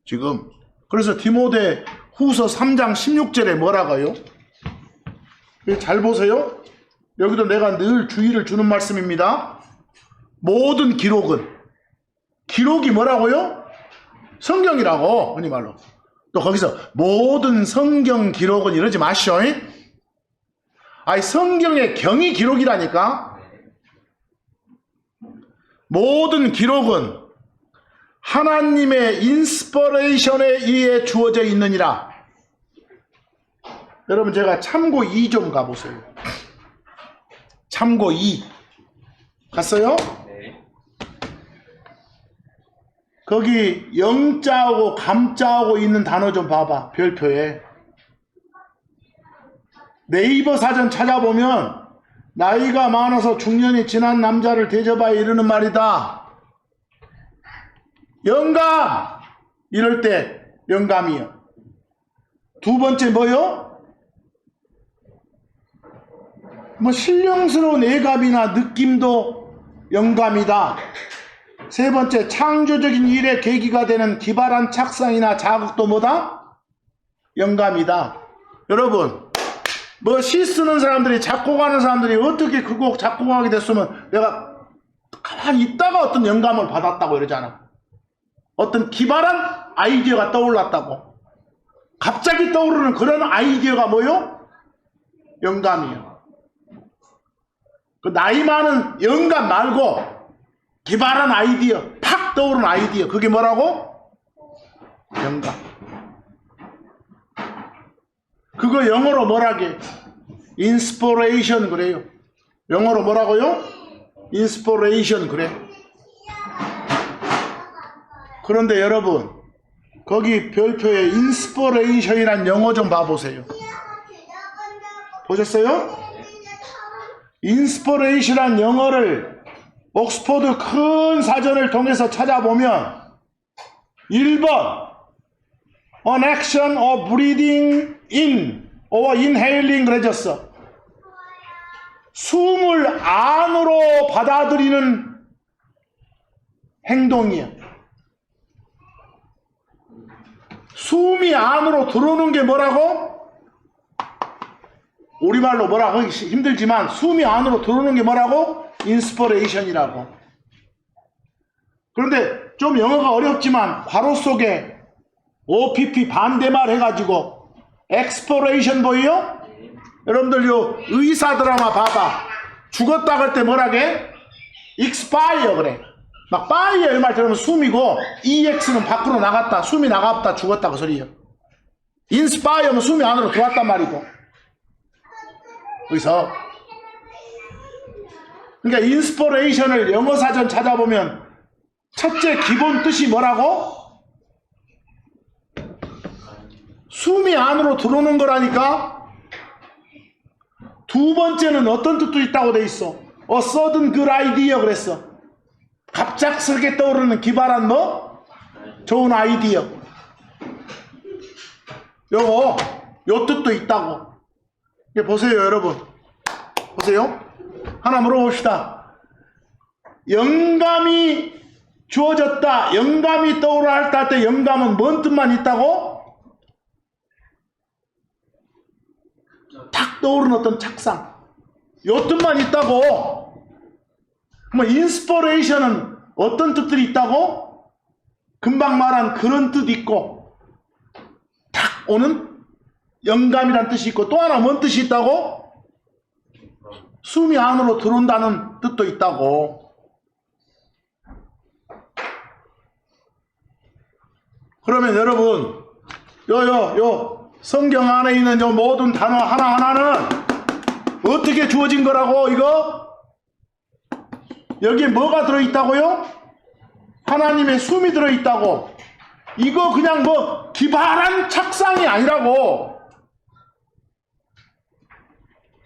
지금. 그래서 디모데 후서 3장 16절에 뭐라고요? 잘 보세요. 여기도 내가 늘 주의를 주는 말씀입니다. 모든 기록이 뭐라고요? 성경이라고. 흔히 말로. 또 거기서 모든 성경 기록은 이러지 마시오. 아니 성경의 경이 기록이라니까. 모든 기록은 하나님의 인스퍼레이션에 의해 주어져 있느니라. 여러분 제가 참고 2 좀 가보세요. 참고 2 갔어요? 네. 거기 영자하고 감자하고 있는 단어 좀 봐봐. 별표에. 네이버 사전 찾아보면 나이가 많아서 중년이 지난 남자를 대접하여 이르는 말이다. 영감! 이럴 때 영감이요. 두 번째 뭐요? 뭐 신령스러운 애감이나 느낌도 영감이다. 세 번째 창조적인 일의 계기가 되는 기발한 착상이나 자극도 뭐다? 영감이다. 여러분 뭐 시 쓰는 사람들이 작곡하는 사람들이 어떻게 그 곡 작곡하게 됐으면 내가 가만히 있다가 어떤 영감을 받았다고 이러잖아. 어떤 기발한 아이디어가 떠올랐다고. 갑자기 떠오르는 그런 아이디어가 뭐요? 영감이에요. 그 나이 많은 영감 말고 기발한 아이디어, 팍 떠오르는 아이디어. 그게 뭐라고? 영감. 그거 영어로 뭐라게? 인스퍼레이션 그래요. 영어로 뭐라고요? 인스퍼레이션 그래. 그런데 여러분, 거기 별표에 인스퍼레이션이란 영어 좀 봐보세요. 보셨어요? 인스퍼레이션이란 영어를 옥스퍼드 큰 사전을 통해서 찾아보면 1번 An action of breathing in or inhaling 그래졌어. 숨을 안으로 받아들이는 행동이야. 숨이 안으로 들어오는 게 뭐라고? 우리말로 뭐라 하기 힘들지만 숨이 안으로 들어오는 게 뭐라고? 인스퍼레이션이라고. 그런데 좀 영어가 어렵지만 괄호 속에 OPP 반대말 해가지고 엑스퍼레이션 보이요? 여러분들 요 의사 드라마 봐봐. 죽었다 그럴 때 뭐라게? expire 그래. 막 fire 이 말 들으면 숨이고 EX는 밖으로 나갔다. 숨이 나갔다 죽었다 그 소리예요. inspire면 숨이 안으로 들어왔단 말이고. 여기서 그러니까 인스퍼레이션을 영어 사전 찾아보면 첫째 기본 뜻이 뭐라고? 숨이 안으로 들어오는 거라니까. 두 번째는 어떤 뜻도 있다고 돼 있어. A sudden good idea 그랬어. 갑작스럽게 떠오르는 기발한 뭐? 좋은 아이디어. 요 뜻도 있다고. 보세요 여러분. 보세요. 하나 물어봅시다. 영감이 주어졌다. 영감이 떠오르다 할 때 영감은 뭔 뜻만 있다고? 탁 떠오르는 어떤 착상. 요 뜻만 있다고. 뭐 인스퍼레이션은 어떤 뜻들이 있다고? 금방 말한 그런 뜻 있고 탁 오는 영감이란 뜻이 있고 또 하나 뭔 뜻이 있다고? 숨이 안으로 들어온다는 뜻도 있다고. 그러면 여러분 요 성경 안에 있는 요 모든 단어 하나하나는 어떻게 주어진 거라고 이거? 여기에 뭐가 들어있다고요? 하나님의 숨이 들어있다고. 이거 그냥 뭐 기발한 착상이 아니라고.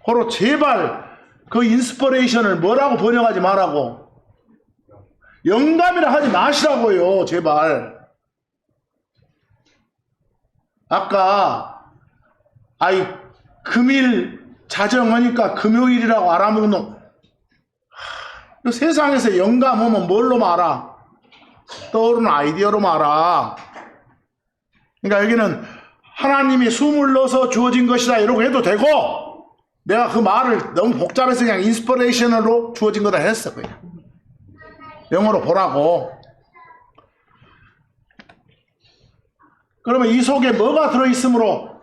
바로 제발 그 인스퍼레이션을 뭐라고 번역하지 말라고. 영감이라 하지 마시라고요. 제발. 아까 금일 자정하니까 금요일이라고 알아먹는 놈. 세상에서 영감 오면 뭘로 말아? 떠오르는 아이디어로 말아. 그러니까 여기는 하나님이 숨을 넣어서 주어진 것이다 이러고 해도 되고 내가 그 말을 너무 복잡해서 그냥 인스퍼레이션으로 주어진 거다 했어. 그냥 영어로 보라고. 그러면 이 속에 뭐가 들어있으므로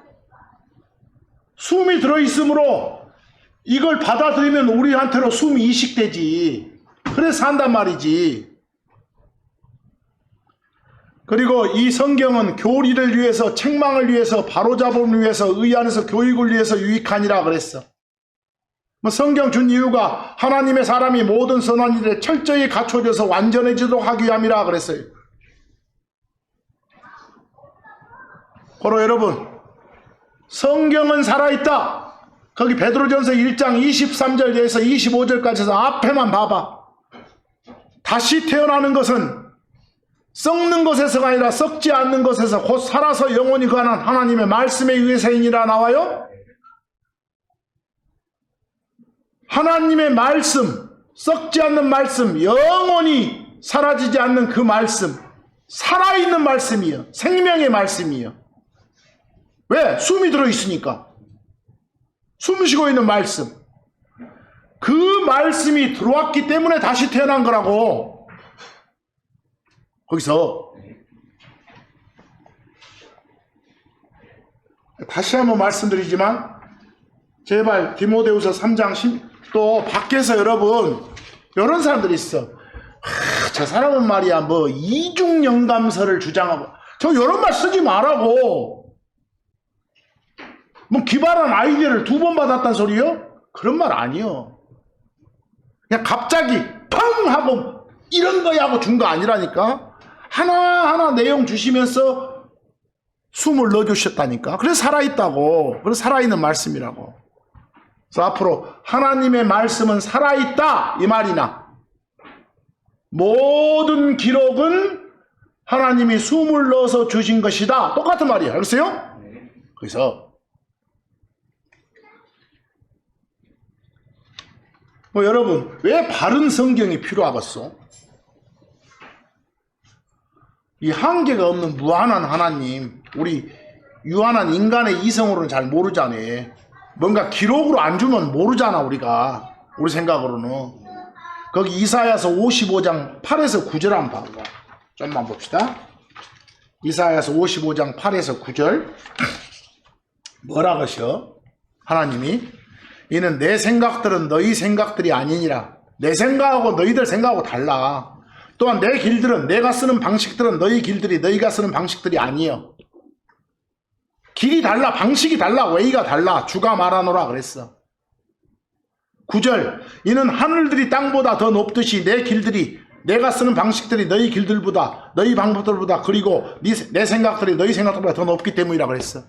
숨이 들어있으므로 이걸 받아들이면 우리한테로 숨이 이식되지. 그래서 산단 말이지. 그리고 이 성경은 교리를 위해서, 책망을 위해서, 바로잡음을 위해서, 의 안에서 교육을 위해서 유익하니라 그랬어. 성경 준 이유가 하나님의 사람이 모든 선한 일에 철저히 갖춰져서 완전해지도록 하기 위함이라 그랬어요. 바로 여러분, 성경은 살아있다. 거기 베드로전서 1장 23절에서 25절까지 해서 앞에만 봐봐. 다시 태어나는 것은 썩는 것에서가 아니라 썩지 않는 것에서 곧 살아서 영원히 거하는 하나님의 말씀에 의해서이니라 나와요. 하나님의 말씀, 썩지 않는 말씀, 영원히 사라지지 않는 그 말씀, 살아있는 말씀이요. 생명의 말씀이요. 왜? 숨이 들어있으니까. 숨 쉬고 있는 말씀. 그 말씀이 들어왔기 때문에 다시 태어난 거라고. 거기서 다시 한번 말씀드리지만 제발 디모데후서 3장 또 밖에서 여러분 이런 사람들이 있어. 저 사람은 말이야 뭐 이중영감설을 주장하고 저 이런 말 쓰지 말라고. 뭐 기발한 아이디어를 2번 받았단 소리요? 그런 말 아니요. 그냥 갑자기 펑 하고 이런 거야 하고 준 거 아니라니까. 하나하나 내용 주시면서 숨을 넣어주셨다니까. 그래서 살아있다고. 그래서 살아있는 말씀이라고. 그래서 앞으로 하나님의 말씀은 살아있다 이 말이나 모든 기록은 하나님이 숨을 넣어서 주신 것이다. 똑같은 말이에요. 알겠어요? 그래서 여러분 왜 바른 성경이 필요하겠어? 이 한계가 없는 무한한 하나님, 우리 유한한 인간의 이성으로는 잘 모르잖아요. 뭔가 기록으로 안 주면 모르잖아 우리가. 우리 생각으로는. 거기 이사야서 55장 8에서 9절 한번 봐봐. 좀만 봅시다. 이사야서 55장 8에서 9절 뭐라 하셔? 하나님이 이는 내 생각들은 너희 생각들이 아니니라. 내 생각하고 너희들 생각하고 달라. 또한 내 길들은 내가 쓰는 방식들은 너희 길들이 너희가 쓰는 방식들이 아니여. 길이 달라. 방식이 달라. 웨이가 달라. 주가 말하노라 그랬어. 9절 이는 하늘들이 땅보다 더 높듯이 내 길들이 내가 쓰는 방식들이 너희 길들보다 너희 방법들보다 그리고 내 생각들이 너희 생각들보다 더 높기 때문이라 그랬어.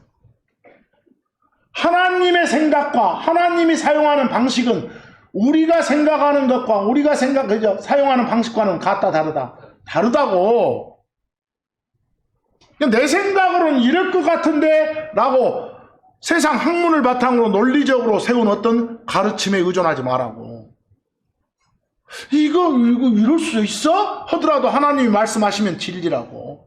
하나님의 생각과 하나님이 사용하는 방식은 우리가 생각하는 것과 우리가 사용하는 방식과는 같다 다르다. 다르다고. 내 생각으로는 이럴 것 같은데 라고 세상 학문을 바탕으로 논리적으로 세운 어떤 가르침에 의존하지 말라고. 이거 이럴 수 있어? 하더라도 하나님이 말씀하시면 진리라고.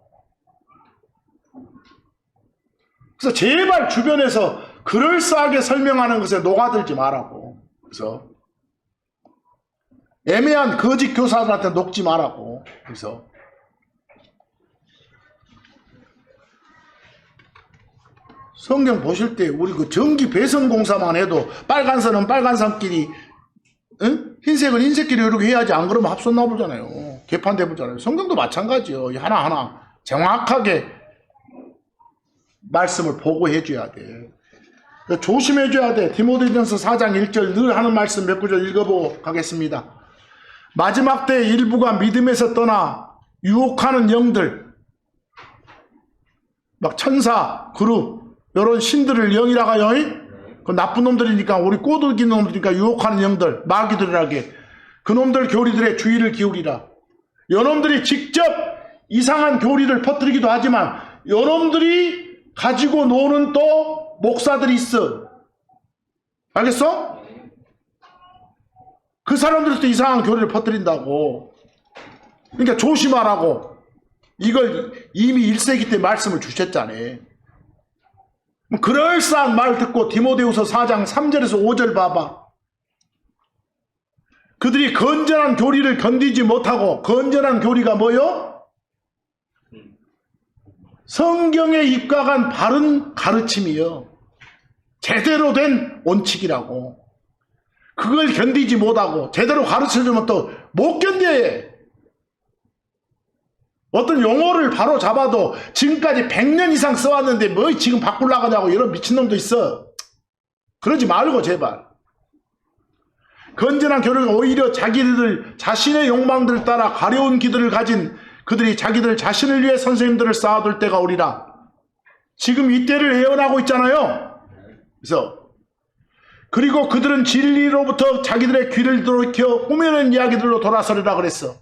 그래서 제발 주변에서 그럴싸하게 설명하는 것에 녹아들지 말라고. 그래서 애매한 거짓 교사들한테 녹지 말라고. 그래서 성경 보실 때 우리 그 전기 배선 공사만 해도 빨간 선은 빨간 선끼리, 응? 흰색은 흰색끼리 이렇게 해야지. 안 그러면 합선 나보잖아요. 개판돼 보잖아요. 성경도 마찬가지요. 하나하나 정확하게 말씀을 보고해 줘야 돼. 조심해 줘야 돼. 디모데전서 4장 1절 늘 하는 말씀 몇 구절 읽어보고 가겠습니다. 마지막 때 일부가 믿음에서 떠나 유혹하는 영들, 막 천사, 그룹 이런 신들을 영이라고 하여. 그 나쁜 놈들이니까, 우리 꼬들긴 놈들이니까 유혹하는 영들, 마귀들이라게 그 놈들 교리들의 주의를 기울이라. 요놈들이 직접 이상한 교리를 퍼뜨리기도 하지만 요놈들이 가지고 노는 또 목사들이 있어. 알겠어? 그 사람들도 이상한 교리를 퍼뜨린다고. 그러니까 조심하라고. 이걸 이미 1세기 때 말씀을 주셨잖아요. 그럴싸한 말 듣고 디모데후서 4장 3절에서 5절 봐봐. 그들이 건전한 교리를 견디지 못하고, 건전한 교리가 뭐요? 성경에 입각한 바른 가르침이요. 제대로 된 원칙이라고. 그걸 견디지 못하고 제대로 가르쳐주면 또 못 견뎌. 어떤 용어를 바로 잡아도 지금까지 100년 이상 써왔는데 뭐 지금 바꾸려고 하냐고 이런 미친놈도 있어. 그러지 말고 제발. 건전한 교리는 오히려 자기들 자신의 욕망들을 따라 가려운 기들을 가진 그들이 자기들 자신을 위해 선생님들을 쌓아둘 때가 오리라. 지금 이 때를 예언하고 있잖아요. 그리고 그들은 진리로부터 자기들의 귀를 돌이켜 꾸며낸 이야기들로 돌아서리라 그랬어.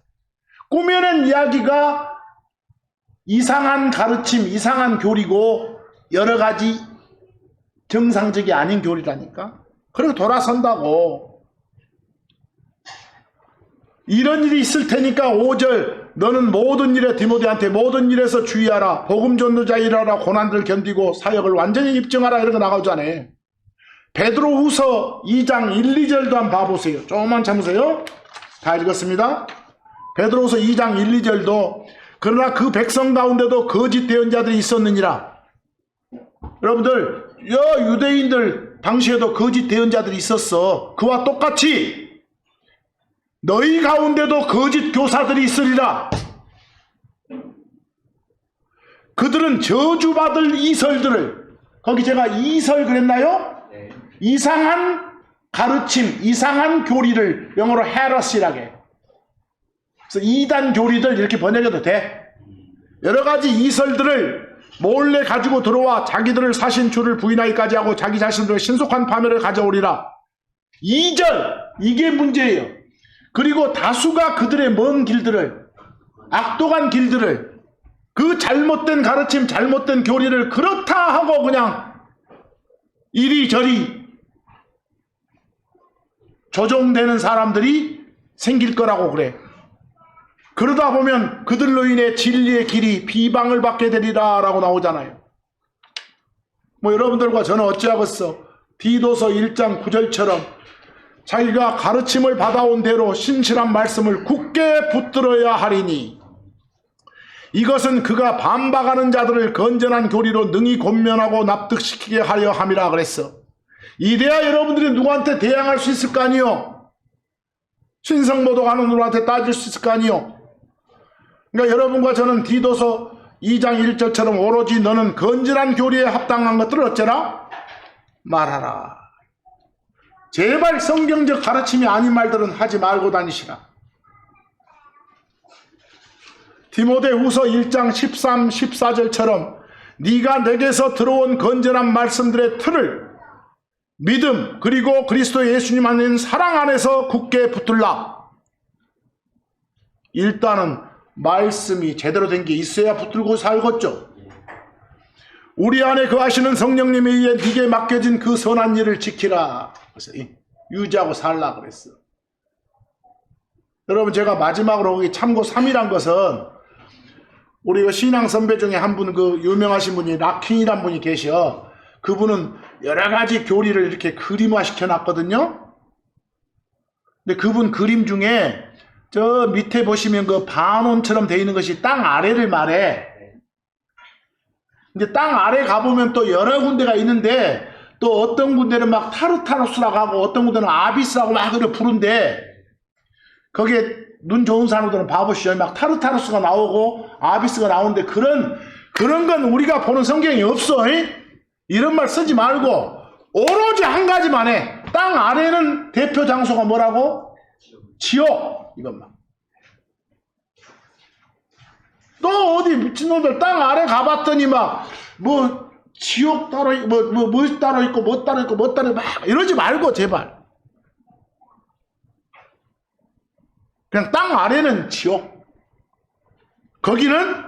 꾸며낸 이야기가 이상한 가르침, 이상한 교리고 여러 가지 정상적이 아닌 교리라니까. 그리고 돌아선다고. 이런 일이 있을 테니까 5절 너는 모든 일에 디모데한테 모든 일에서 주의하라. 복음 전도자 일하라. 고난들을 견디고 사역을 완전히 입증하라. 이런 거 나가오잖아. 베드로후서 2장 1, 2절도 한번 봐보세요. 조금만 참으세요. 다 읽었습니다. 베드로후서 2장 1, 2절도 그러나 그 백성 가운데도 거짓 대언자들이 있었느니라. 여러분들, 유대인들 당시에도 거짓 대언자들이 있었어. 그와 똑같이 너희 가운데도 거짓 교사들이 있으리라. 그들은 저주받을 이설들을, 거기 제가 이설 그랬나요? 네. 이상한 가르침, 이상한 교리를 영어로 헤러시라게. 그래서 이단 교리들 이렇게 번역해도 돼. 여러 가지 이설들을 몰래 가지고 들어와 자기들을 사신 주를 부인하기까지 하고 자기 자신들의 신속한 파멸을 가져오리라. 2절, 이게 문제예요. 그리고 다수가 그들의 먼 길들을, 악독한 길들을, 그 잘못된 가르침, 잘못된 교리를 그렇다 하고 그냥 이리저리 조종되는 사람들이 생길 거라고 그래. 그러다 보면 그들로 인해 진리의 길이 비방을 받게 되리라 라고 나오잖아요. 뭐 여러분들과 저는 어찌하겠어. 디도서 1장 9절처럼 자기가 가르침을 받아온 대로 신실한 말씀을 굳게 붙들어야 하리니 이것은 그가 반박하는 자들을 건전한 교리로 능히 권면하고 납득시키게 하려 함이라 그랬어. 이래야 여러분들이 누구한테 대항할 수 있을 거 아니요. 신성모독하는 누구한테 따질 수 있을 거 아니요. 그러니까 여러분과 저는 디도서 2장 1절처럼 오로지 너는 건전한 교리에 합당한 것들을 어쩌라? 말하라. 제발 성경적 가르침이 아닌 말들은 하지 말고 다니시라. 디모데후서 1장 13, 14절처럼 네가 내게서 들어온 건전한 말씀들의 틀을 믿음 그리고 그리스도 예수님 안에 사랑 안에서 굳게 붙들라. 일단은 말씀이 제대로 된 게 있어야 붙들고 살겠죠. 우리 안에 거하시는 성령님에 의해 네게 맡겨진 그 선한 일을 지키라. 그래서 유지하고 살라 그랬어. 여러분 제가 마지막으로 거기 참고 3이란 것은 우리 그 신앙 선배 중에 한 분 그 유명하신 분이 락킨이란 분이 계셔. 그분은 여러 가지 교리를 이렇게 그림화 시켜놨거든요. 근데 그분 그림 중에 저 밑에 보시면 그 반원처럼 되어 있는 것이 땅 아래를 말해. 근데 땅 아래 가보면 또 여러 군데가 있는데 또 어떤 군데는 막 타르타로스라고 하고 어떤 군데는 아비스라고 막 그래 부른데 거기에 눈 좋은 사람들은 봐보시죠. 막 타르타로스가 나오고 아비스가 나오는데 그런 건 우리가 보는 성경이 없어. 이런 말 쓰지 말고 오로지 한 가지만 해. 땅 아래는 대표 장소가 뭐라고? 지옥. 이것만. 또 어디 미친놈들 땅 아래 가봤더니 막 뭐 지옥 따로 뭐 따로 있고 뭐 따로 있고 뭐 따로 막 이러지 말고 제발. 그냥 땅 아래는 지옥. 거기는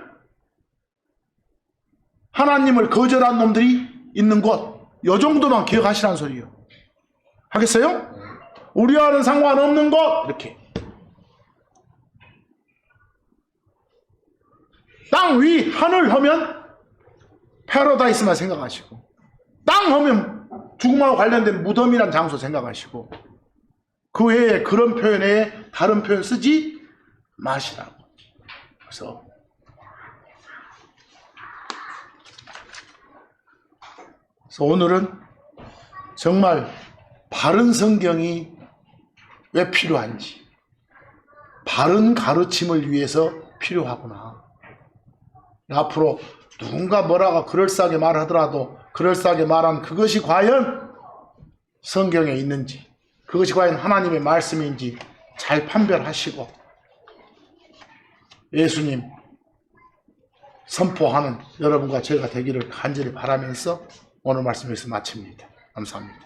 하나님을 거절한 놈들이 있는 곳. 요 정도만 기억하시라는 소리예요. 하겠어요? 우리와는 상관없는 곳. 이렇게. 땅 위 하늘 하면 패러다이스만 생각하시고 땅 하면 죽음하고 관련된 무덤이란 장소 생각하시고 그 외에 그런 표현에 다른 표현 쓰지 마시라고. 그래서 오늘은 정말 바른 성경이 왜 필요한지, 바른 가르침을 위해서 필요하구나. 앞으로 누군가 뭐라고 그럴싸하게 말하더라도 그럴싸하게 말한 그것이 과연 성경에 있는지, 그것이 과연 하나님의 말씀인지 잘 판별하시고 예수님 선포하는 여러분과 제가 되기를 간절히 바라면서 오늘 말씀 여기서 마칩니다. 감사합니다.